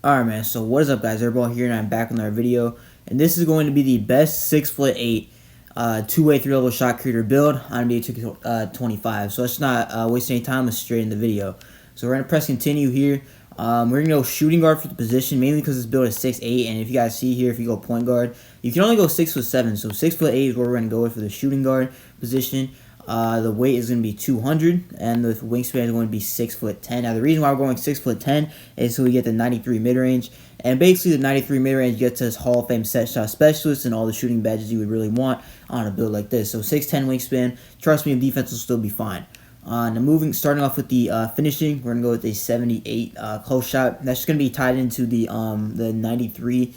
Alright, man, so what is up, guys? Airball here, and I'm back on our video. And this is going to be the best 6'8", two-way, three-level shot creator build on NBA 2K25. So let's not waste any time. Let's straight in the video. So we're going to press continue here. We're going to go shooting guard for the position, mainly because this build is 6'8", and if you guys see here, if you go point guard, you can only go 6'7". So 6'8" is where we're going to go with for the shooting guard position. The weight is going to be 200, and the wingspan is going to be 6'10". Now, the reason why we're going 6'10" is so we get the 93 mid-range, and basically the 93 mid-range gets us Hall of Fame set shot specialist and all the shooting badges you would really want on a build like this. So 6'10" wingspan. Trust me, the defense will still be fine. Now starting off with the finishing, we're gonna go with a 78 close shot. That's just gonna be tied into the 93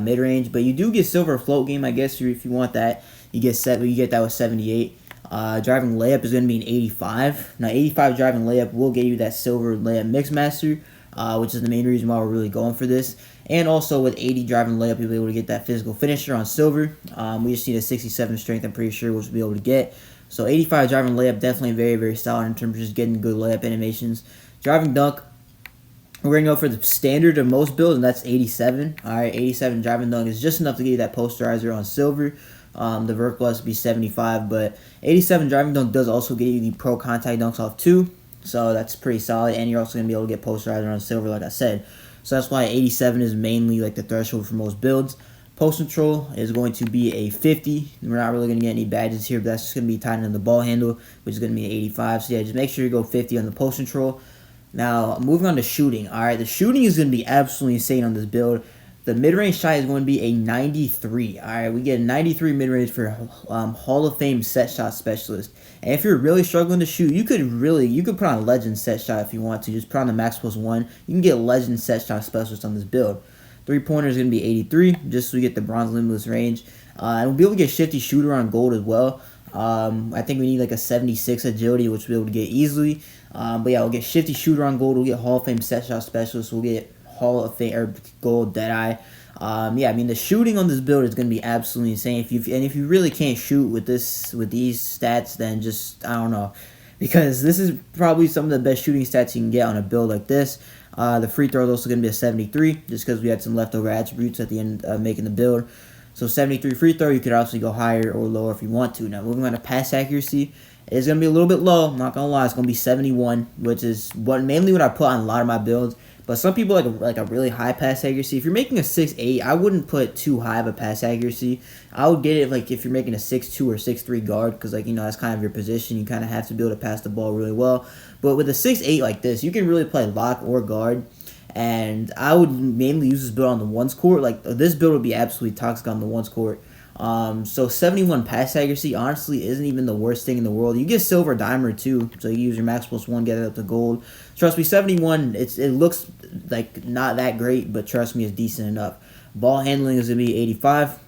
mid range, but you do get silver float game, I guess, if you want that. You get that with 78. Driving layup is going to be an 85. Now, 85 driving layup will get you that silver layup mixmaster, which is the main reason why we're really going for this. And also with 80 driving layup, you'll be able to get that physical finisher on silver. We just need a 67 strength, I'm pretty sure, which we'll be able to get. So 85 driving layup, definitely very, very solid in terms of just getting good layup animations. Driving dunk, we're going to go for the standard of most builds, and that's 87. Alright, 87 driving dunk is just enough to get you that posterizer on silver. The vertical has to be 75, but 87 driving dunk does also get you the pro contact dunks off too, so that's pretty solid, and you're also going to be able to get posterizer on silver, like I said. So that's why 87 is mainly like the threshold for most builds. Post control is going to be a 50. We're not really going to get any badges here, but that's just going to be tied into the ball handle, which is going to be an 85. So yeah, just make sure you go 50 on the post control. Now, moving on to shooting. Alright, the shooting is going to be absolutely insane on this build. The mid-range shot is going to be a 93. Alright, we get a 93 mid-range for Hall of Fame set shot specialist. And if you're really struggling to shoot, you could put on a legend set shot if you want to. Just put on the max plus one. You can get legend set shot specialist on this build. Three-pointer is going to be 83, just so we get the bronze limitless range. And we'll be able to get shifty shooter on gold as well. I think we need like a 76 agility, which we'll be able to get easily. But yeah, we'll get shifty shooter on gold. We'll get Hall of Fame set shot specialist. We'll get Hall of Fame or gold Deadeye. Yeah, I mean the shooting on this build is going to be absolutely insane. If you really can't shoot with these stats, then just I don't know, because this is probably some of the best shooting stats you can get on a build like this. The free throw is also going to be a 73, just because we had some leftover attributes at the end of making the build. So 73 free throw, you could also go higher or lower if you want to. Now moving on to pass accuracy, it's going to be a little bit low. I'm not going to lie, it's going to be 71, which is mainly what I put on a lot of my builds. But some people like a really high pass accuracy. If you're making a 6'8", I wouldn't put too high of a pass accuracy. I would get it like if you're making a 6'2" or 6'3" guard, because that's kind of your position. You kind of have to be able to pass the ball really well. But with a 6'8" like this, you can really play lock or guard. And I would mainly use this build on the ones court. Like this build would be absolutely toxic on the ones court. So 71 pass accuracy honestly isn't even the worst thing in the world. You get silver dimer too, so you use your max plus one, get it up to gold. Trust me, 71, it looks like not that great, but trust me, it's decent enough. Ball handling is going to be 85.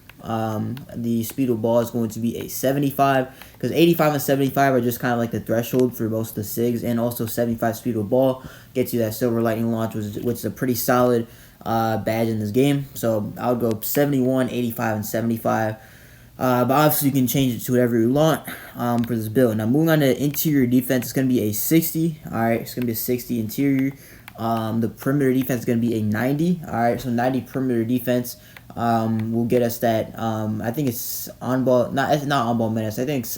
The speed of ball is going to be a 75, because 85 and 75 are just kind of like the threshold for most of the SIGs, and also 75 speed of ball gets you that silver lightning launch, which is a pretty solid badge in this game. So I would go 71, 85, and 75. But obviously you can change it to whatever you want for this build. Now moving on to interior defense, it's going to be a 60. Alright, it's going to be a 60 interior. The perimeter defense is going to be a 90. Alright, so 90 perimeter defense will get us that. I think it's on ball. It's not on ball menace. I think it's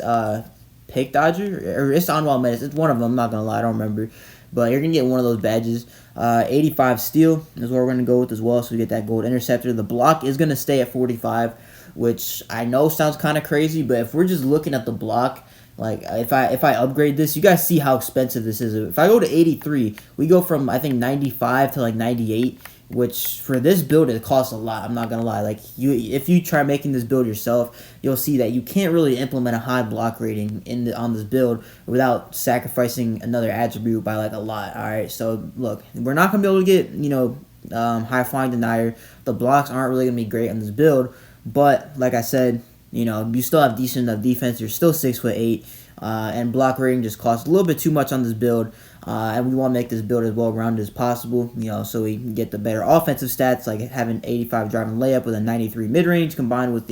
pick dodger, or it's on ball menace. It's one of them. I'm not going to lie, I don't remember. But you're going to get one of those badges. 85 steal is what we're going to go with as well, so we get that gold interceptor. The block is going to stay at 45, which I know sounds kind of crazy, but if we're just looking at the block, like if I upgrade this, you guys see how expensive this is. If I go to 83, we go from I think 95 to like 98, which for this build it costs a lot. I'm not gonna lie. Like if you try making this build yourself, you'll see that you can't really implement a high block rating on this build without sacrificing another attribute by like a lot. All right, so look, we're not gonna be able to get high flying denier. The blocks aren't really gonna be great on this build, but like I said, you still have decent enough defense. You're still 6'8", and block rating just costs a little bit too much on this build. And we want to make this build as well-rounded as possible, so we can get the better offensive stats, like having 85 driving layup with a 93 mid-range combined with,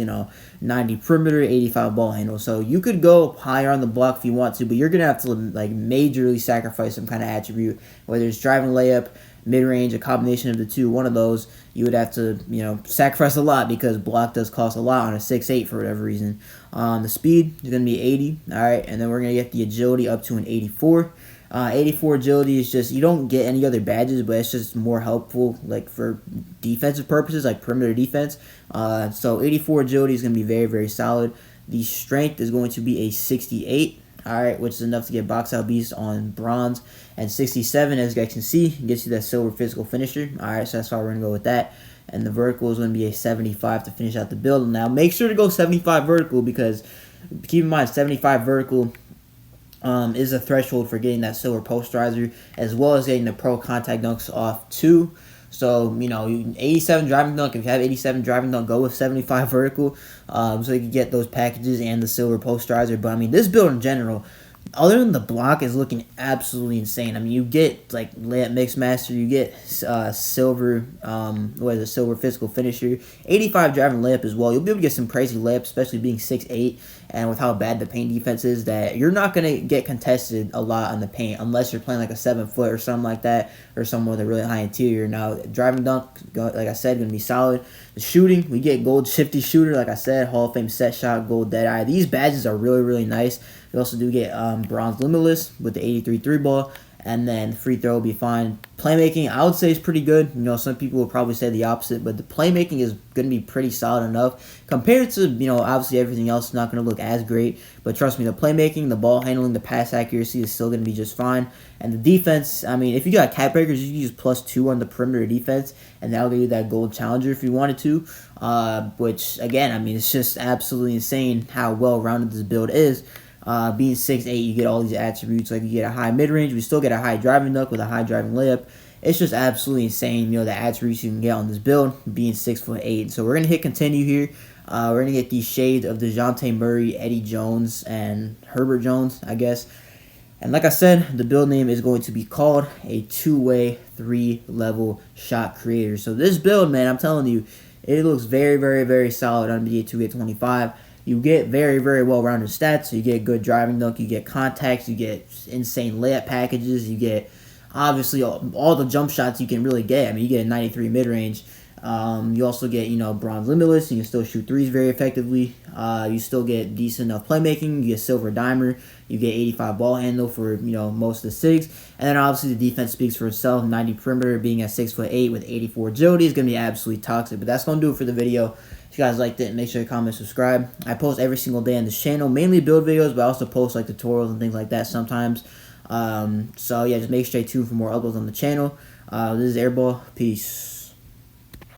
90 perimeter, 85 ball handle. So you could go higher on the block if you want to, but you're going to have to, like, majorly sacrifice some kind of attribute, whether it's driving layup, mid-range, a combination of the two, one of those, you would have to, sacrifice a lot because block does cost a lot on a 6'8" for whatever reason. The speed is going to be 80, all right, and then we're going to get the agility up to an 84. 84 agility is just, you don't get any other badges, but it's just more helpful like for defensive purposes, like perimeter defense. So 84 agility is going to be very, very solid. The strength is going to be a 68, all right, which is enough to get box out beast on bronze. And 67, as you guys can see, gets you that silver physical finisher. All right, so that's why we're going to go with that. And the vertical is going to be a 75 to finish out the build. Now, make sure to go 75 vertical because keep in mind, 75 vertical is a threshold for getting that silver posterizer, as well as getting the pro contact dunks off too. So, 87 driving dunk, if you have 87 driving dunk, go with 75 vertical, so you can get those packages and the silver posterizer. But, this build in general, other than the block, is looking absolutely insane. You get, like, layup mix master, you get silver, silver physical finisher, 85 driving layup as well. You'll be able to get some crazy layups, especially being 6'8", and with how bad the paint defense is, that you're not going to get contested a lot on the paint unless you're playing like a 7-foot or something like that, or someone with a really high interior. Now, driving dunk, like I said, going to be solid. The shooting, we get gold shifty shooter, like I said, Hall of Fame set shot, gold dead eye. These badges are really, really nice. You also do get bronze limitless with the 83 3-ball. And then free throw will be fine. Playmaking, I would say, is pretty good. Some people will probably say the opposite, but the playmaking is going to be pretty solid enough. Compared to, obviously everything else is not going to look as great. But trust me, the playmaking, the ball handling, the pass accuracy is still going to be just fine. And the defense, if you got cap breakers, you can use +2 on the perimeter defense, and that'll give you that gold challenger if you wanted to. Which, again, it's just absolutely insane how well-rounded this build is. Being 6'8", you get all these attributes. Like, you get a high mid-range, we still get a high driving dunk with a high driving layup. It's just absolutely insane, the attributes you can get on this build, being 6'8". So we're going to hit continue here. We're going to get these shades of DeJounte Murray, Eddie Jones, and Herbert Jones, I guess. And like I said, the build name is going to be called a two-way, 3-level shot creator. So this build, man, I'm telling you, it looks very, very, very solid on NBA 2K25. You get very, very well-rounded stats. So you get good driving dunk, you get contacts, you get insane layup packages, you get, obviously, all the jump shots you can really get. You get a 93 mid-range. You also get, bronze limitless. You can still shoot threes very effectively. You still get decent enough playmaking. You get silver dimer. You get 85 ball handle for, most of the SIGs. And then obviously the defense speaks for itself. 90 perimeter, being at 6'8" with 84 agility is going to be absolutely toxic. But that's going to do it for the video. If you guys liked it, make sure to comment, subscribe. I post every single day on this channel, mainly build videos, but I also post like tutorials and things like that sometimes. So yeah, just make sure to stay tuned for more uploads on the channel. This is Airball. Peace.